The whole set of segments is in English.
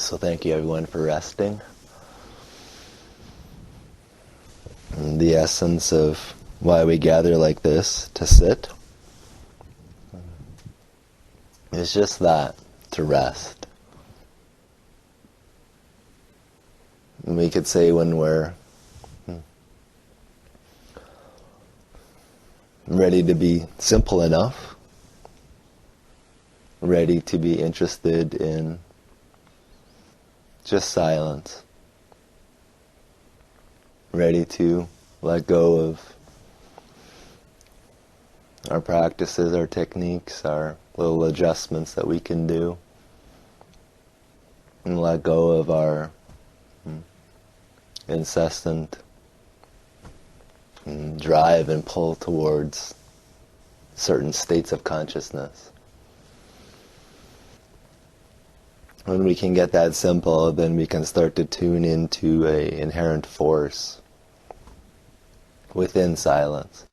So thank you everyone for resting. And the essence of why we gather like this, to sit, is just that, to rest. And we could say when we're ready to be simple enough, ready to be interested in just silence, ready to let go of our practices, our techniques, our little adjustments that we can do, and let go of our incessant drive and pull towards certain states of consciousness. When we can get that simple, then we can start to tune into an inherent force within silence.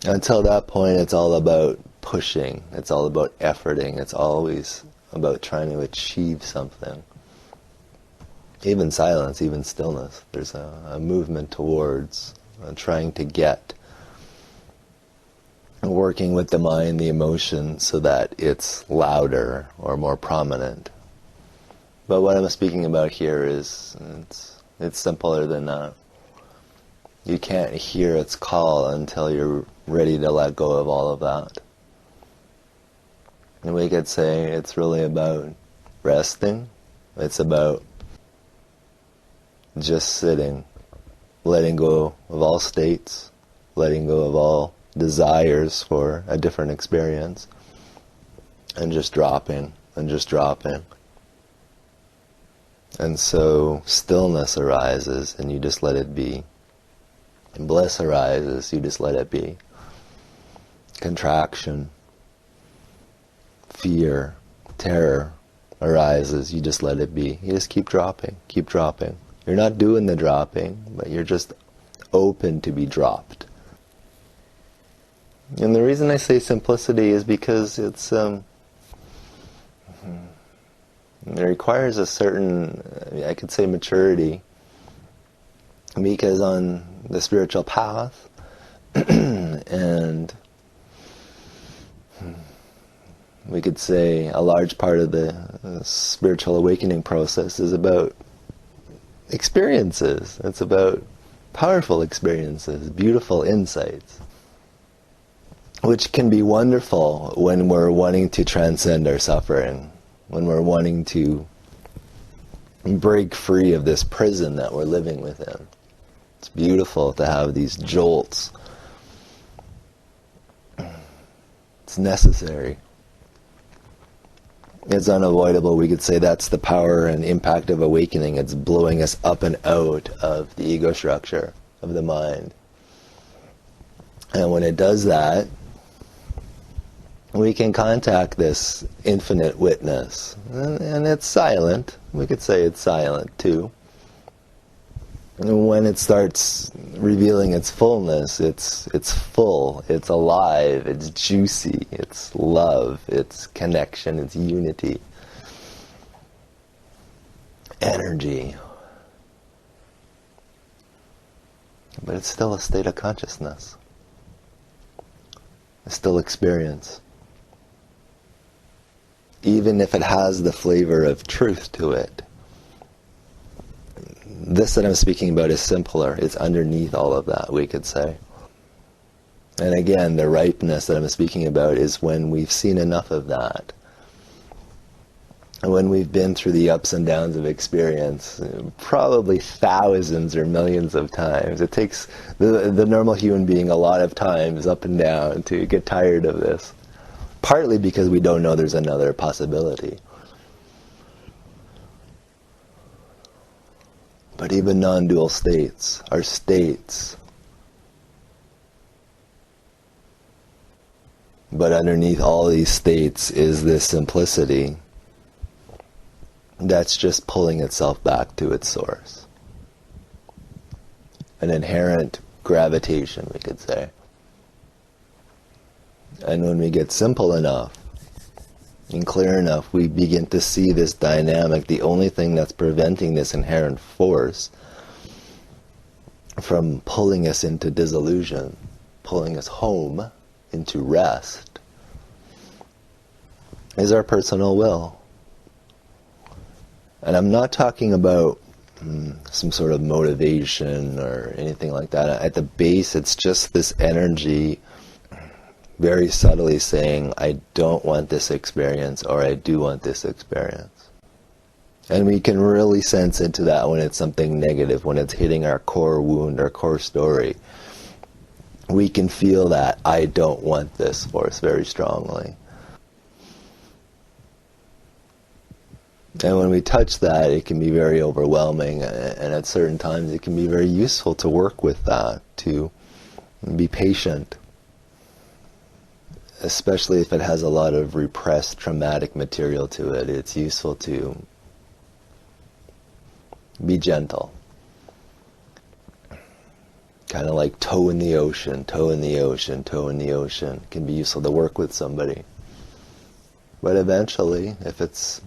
Until that point, it's all about pushing, it's all about efforting, it's always about trying to achieve something. Even silence, even stillness, there's a movement towards trying to get, working with the mind, the emotion, so that it's louder or more prominent. But what I'm speaking about here is, it's simpler than that. You can't hear its call until you're ready to let go of all of that. And we could say it's really about resting. It's about just sitting, letting go of all states, letting go of all desires for a different experience, and just dropping, and just dropping. And so stillness arises, and you just let it be. And bliss arises, you just let it be. Contraction, fear, terror arises, you just let it be. You just keep dropping, keep dropping. You're not doing the dropping, but you're just open to be dropped. And the reason I say simplicity is because it requires a certain, I could say, maturity. Because on the spiritual path, and we could say a large part of the spiritual awakening process is about experiences. It's about powerful experiences, beautiful insights, which can be wonderful when we're wanting to transcend our suffering, when we're wanting to break free of this prison that we're living within. It's beautiful to have these jolts. It's necessary. It's unavoidable. We could say that's the power and impact of awakening. It's blowing us up and out of the ego structure of the mind. And when it does that, we can contact this infinite witness. And it's silent. We could say it's silent too. And when it starts revealing its fullness, it's full, it's alive, it's juicy, it's love, it's connection, it's unity, energy. But it's still a state of consciousness. It's still experience. Even if it has the flavor of truth to it. This that I'm speaking about is simpler. It's underneath all of that, we could say. And again, the ripeness that I'm speaking about is when we've seen enough of that. And when we've been through the ups and downs of experience, probably thousands or millions of times. It takes the normal human being a lot of times up and down to get tired of this. Partly because we don't know there's another possibility. But even non-dual states are states. But underneath all these states is this simplicity that's just pulling itself back to its source. An inherent gravitation, we could say. And when we get simple enough, and clear enough, we begin to see this dynamic. The only thing that's preventing this inherent force from pulling us into disillusion, pulling us home into rest, is our personal will. And I'm not talking about some sort of motivation or anything like that. At the base, it's just this energy very subtly saying, I don't want this experience, or I do want this experience. And we can really sense into that when it's something negative, when it's hitting our core wound, our core story. We can feel that I don't want this force very strongly. And when we touch that, it can be very overwhelming, and at certain times it can be very useful to work with that, to be patient, especially if it has a lot of repressed traumatic material to it. It's useful to be gentle. Kind of like toe in the ocean, toe in the ocean, toe in the ocean. It can be useful to work with somebody. But eventually, if it's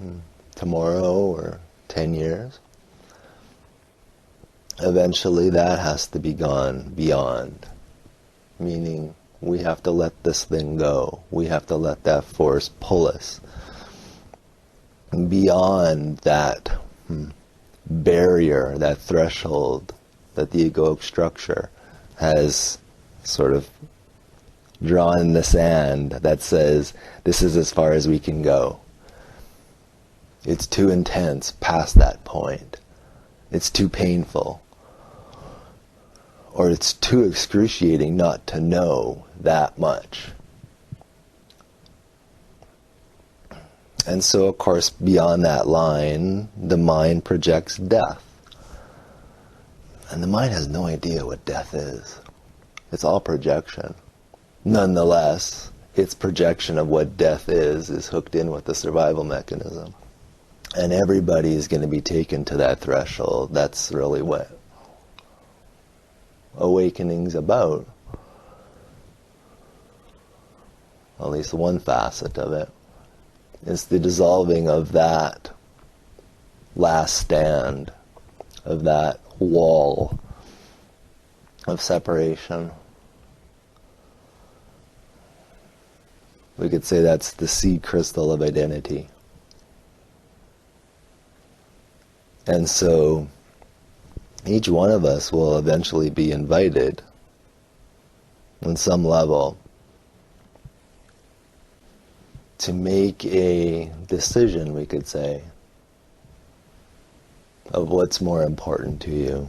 tomorrow or 10 years, eventually that has to be gone beyond. Meaning, we have to let this thing go. We have to let that force pull us beyond that barrier, that threshold that the egoic structure has sort of drawn in the sand that says, this is as far as we can go. It's too intense past that point. It's too painful. Or it's too excruciating not to know that much. And so, of course, beyond that line, the mind projects death. And the mind has no idea what death is. It's all projection. Nonetheless, its projection of what death is hooked in with the survival mechanism. And everybody is going to be taken to that threshold. That's really what awakening's about. At least one facet of it. It's the dissolving of that last stand, of that wall of separation. We could say that's the seed crystal of identity. And so each one of us will eventually be invited on some level to make a decision, we could say, of what's more important to you.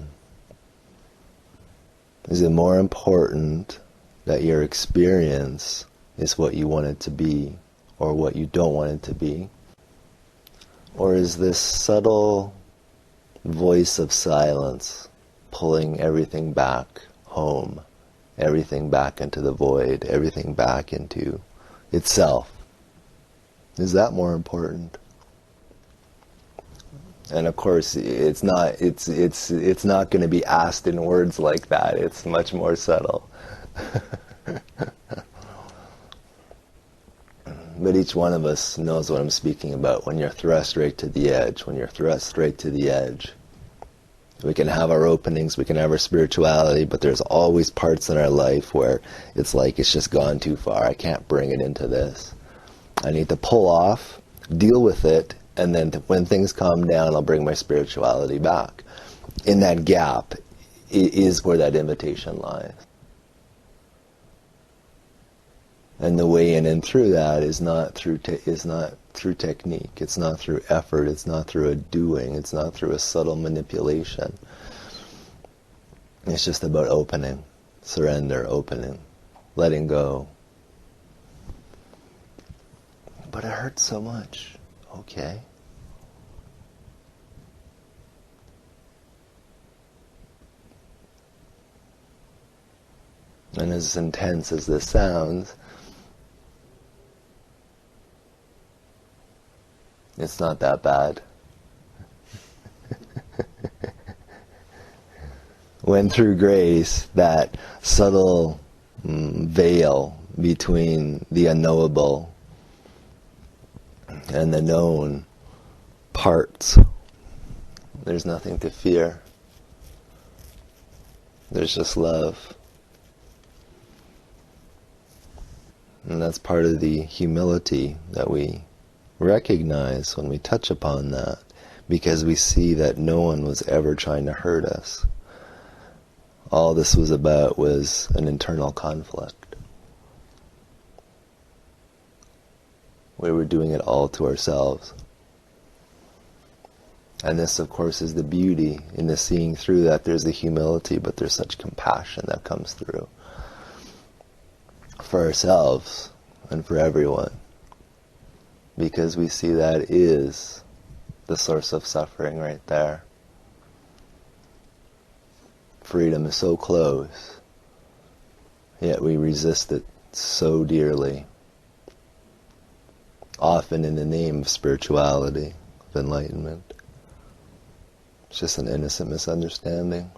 Is it more important that your experience is what you want it to be or what you don't want it to be? Or is this subtle voice of silence pulling everything back home, everything back into the void, everything back into itself? Is that more important? And of course, it's not going to be asked in words like that. It's much more subtle. But each one of us knows what I'm speaking about. When you're thrust right to the edge, when you're thrust right to the edge, we can have our openings, we can have our spirituality, but there's always parts in our life where it's like it's just gone too far. I can't bring it into this. I need to pull off, deal with it, and then when things calm down, I'll bring my spirituality back. In that gap is where that invitation lies. And the way in and through that is not through technique. It's not through effort. It's not through a doing. It's not through a subtle manipulation. It's just about opening, surrender, opening, letting go. But it hurts so much. Okay. And as intense as this sounds, it's not that bad. When through grace, that subtle veil between the unknowable and the known parts. There's nothing to fear. There's just love. And that's part of the humility that we recognize when we touch upon that, because we see that no one was ever trying to hurt us. All this was about was an internal conflict. We were doing it all to ourselves. And this, of course, is the beauty in the seeing through that. There's the humility, but there's such compassion that comes through for ourselves and for everyone, because we see that is the source of suffering right there. Freedom is so close, yet we resist it so dearly, often in the name of spirituality, of enlightenment. It's just an innocent misunderstanding.